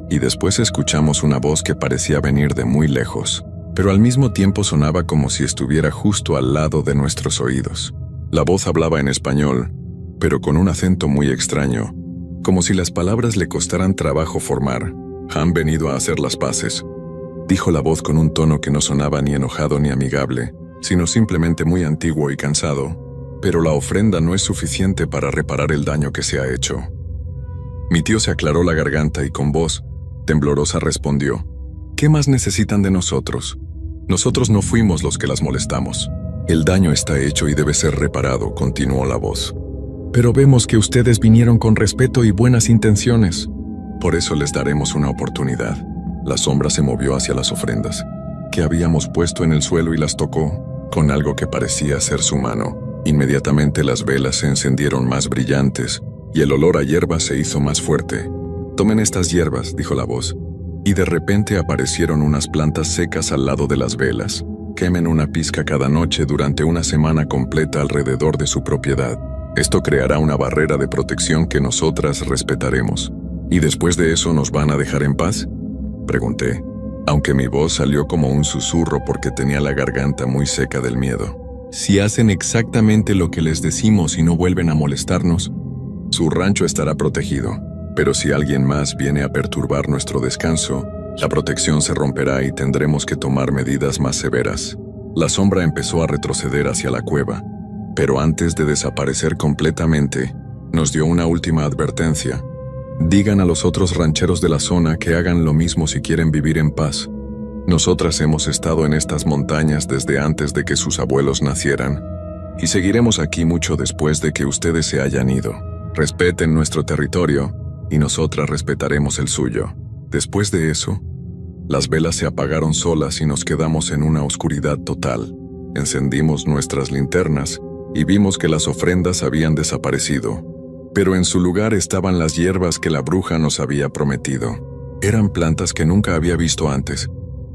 y después escuchamos una voz que parecía venir de muy lejos, pero al mismo tiempo sonaba como si estuviera justo al lado de nuestros oídos. La voz hablaba en español, pero con un acento muy extraño, como si las palabras le costaran trabajo formar. «Han venido a hacer las paces», dijo la voz con un tono que no sonaba ni enojado ni amigable, sino simplemente muy antiguo y cansado. «Pero la ofrenda no es suficiente para reparar el daño que se ha hecho». Mi tío se aclaró la garganta y con voz temblorosa respondió: «¿Qué más necesitan de nosotros? Nosotros no fuimos los que las molestamos. El daño está hecho y debe ser reparado», continuó la voz. «Pero vemos que ustedes vinieron con respeto y buenas intenciones. Por eso les daremos una oportunidad». La sombra se movió hacia las ofrendas que habíamos puesto en el suelo y las tocó con algo que parecía ser su mano. Inmediatamente las velas se encendieron más brillantes y el olor a hierba se hizo más fuerte. «Tomen estas hierbas», dijo la voz, y de repente aparecieron unas plantas secas al lado de las velas. «Quemen una pizca cada noche durante una semana completa alrededor de su propiedad. Esto creará una barrera de protección que nosotras respetaremos». «¿Y después de eso nos van a dejar en paz?», pregunté. aunque mi voz salió como un susurro porque tenía la garganta muy seca del miedo. Si hacen exactamente lo que les decimos y no vuelven a molestarnos, su rancho estará protegido. Pero si alguien más viene a perturbar nuestro descanso, la protección se romperá y tendremos que tomar medidas más severas. La sombra empezó a retroceder hacia la cueva, pero antes de desaparecer completamente, nos dio una última advertencia. Digan a los otros rancheros de la zona que hagan lo mismo si quieren vivir en paz. Nosotras hemos estado en estas montañas desde antes de que sus abuelos nacieran, y seguiremos aquí mucho después de que ustedes se hayan ido. Respeten nuestro territorio, y nosotras respetaremos el suyo. Después de eso, las velas se apagaron solas y nos quedamos en una oscuridad total. Encendimos nuestras linternas y vimos que las ofrendas habían desaparecido, pero en su lugar estaban las hierbas que la bruja nos había prometido. Eran plantas que nunca había visto antes,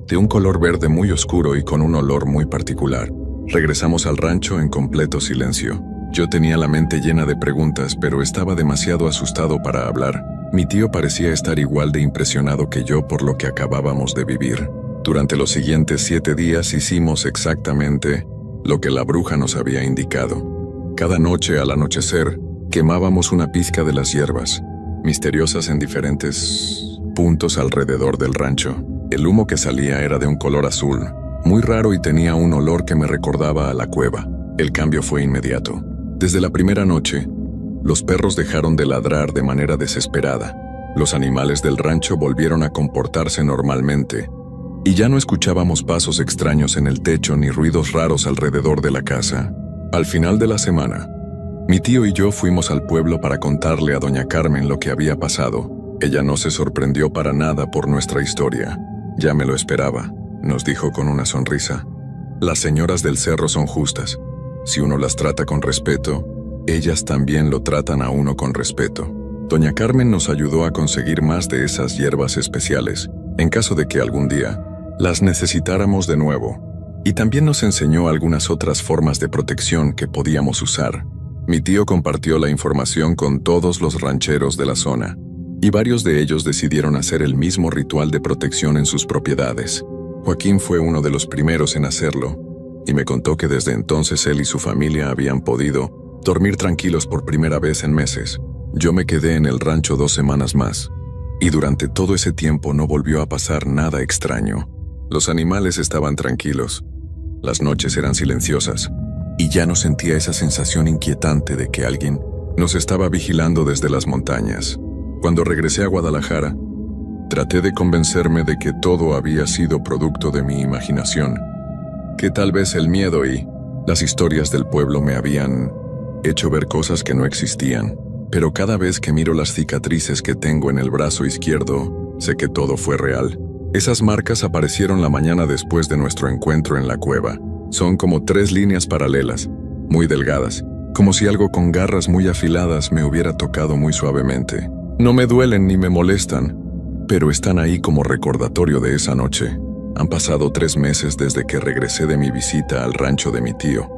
de un color verde muy oscuro y con un olor muy particular. Regresamos al rancho en completo silencio. Yo tenía la mente llena de preguntas, pero estaba demasiado asustado para hablar. Mi tío parecía estar igual de impresionado que yo por lo que acabábamos de vivir. Durante los siguientes 7 días hicimos exactamente lo que la bruja nos había indicado. Cada noche al anochecer, quemábamos una pizca de las hierbas, misteriosas en diferentes puntos alrededor del rancho. El humo que salía era de un color azul, muy raro y tenía un olor que me recordaba a la cueva. El cambio fue inmediato. Desde la primera noche, los perros dejaron de ladrar de manera desesperada. Los animales del rancho volvieron a comportarse normalmente, y ya no escuchábamos pasos extraños en el techo ni ruidos raros alrededor de la casa. Al final de la semana, mi tío y yo fuimos al pueblo para contarle a doña Carmen lo que había pasado. Ella no se sorprendió para nada por nuestra historia. Ya me lo esperaba, nos dijo con una sonrisa. Las señoras del cerro son justas. Si uno las trata con respeto, ellas también lo tratan a uno con respeto. Doña Carmen nos ayudó a conseguir más de esas hierbas especiales, en caso de que algún día las necesitáramos de nuevo. Y también nos enseñó algunas otras formas de protección que podíamos usar. Mi tío compartió la información con todos los rancheros de la zona, y varios de ellos decidieron hacer el mismo ritual de protección en sus propiedades. Joaquín fue uno de los primeros en hacerlo, y me contó que desde entonces él y su familia habían podido dormir tranquilos por primera vez en meses. Yo me quedé en el rancho 2 semanas más, y durante todo ese tiempo no volvió a pasar nada extraño. Los animales estaban tranquilos, las noches eran silenciosas, y ya no sentía esa sensación inquietante de que alguien nos estaba vigilando desde las montañas. Cuando regresé a Guadalajara, traté de convencerme de que todo había sido producto de mi imaginación, que tal vez el miedo y las historias del pueblo me habían hecho ver cosas que no existían. Pero cada vez que miro las cicatrices que tengo en el brazo izquierdo, sé que todo fue real. Esas marcas aparecieron la mañana después de nuestro encuentro en la cueva. Son como 3 líneas paralelas, muy delgadas, como si algo con garras muy afiladas me hubiera tocado muy suavemente. No me duelen ni me molestan, pero están ahí como recordatorio de esa noche. Han pasado 3 meses desde que regresé de mi visita al rancho de mi tío,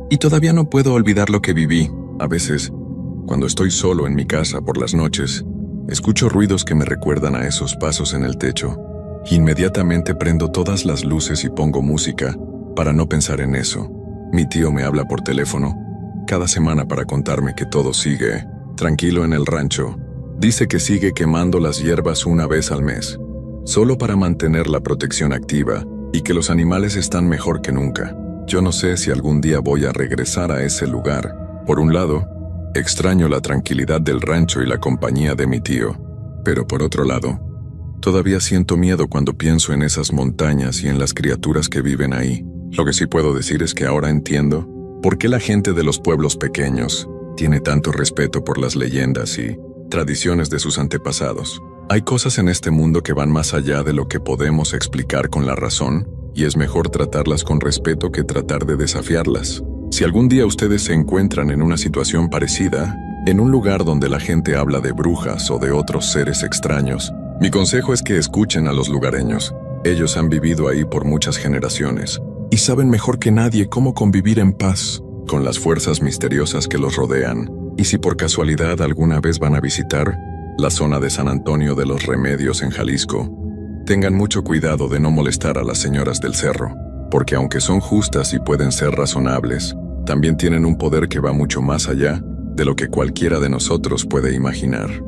y todavía no puedo olvidar lo que viví. A veces, cuando estoy solo en mi casa por las noches, escucho ruidos que me recuerdan a esos pasos en el techo. Inmediatamente prendo todas las luces y pongo música para no pensar en eso. Mi tío me habla por teléfono cada semana para contarme que todo sigue tranquilo en el rancho. Dice que sigue quemando las hierbas una vez al mes, solo para mantener la protección activa, y que los animales están mejor que nunca. Yo no sé si algún día voy a regresar a ese lugar. Por un lado, extraño la tranquilidad del rancho y la compañía de mi tío, pero por otro lado, todavía siento miedo cuando pienso en esas montañas y en las criaturas que viven ahí. Lo que sí puedo decir es que ahora entiendo por qué la gente de los pueblos pequeños tiene tanto respeto por las leyendas y tradiciones de sus antepasados. Hay cosas en este mundo que van más allá de lo que podemos explicar con la razón, y es mejor tratarlas con respeto que tratar de desafiarlas. Si algún día ustedes se encuentran en una situación parecida, en un lugar donde la gente habla de brujas o de otros seres extraños, mi consejo es que escuchen a los lugareños. Ellos han vivido ahí por muchas generaciones y saben mejor que nadie cómo convivir en paz con las fuerzas misteriosas que los rodean. Y si por casualidad alguna vez van a visitar la zona de San Antonio de los Remedios en Jalisco, Tengan mucho cuidado de no molestar a las señoras del cerro, porque aunque son justas y pueden ser razonables, también tienen un poder que va mucho más allá de lo que cualquiera de nosotros puede imaginar.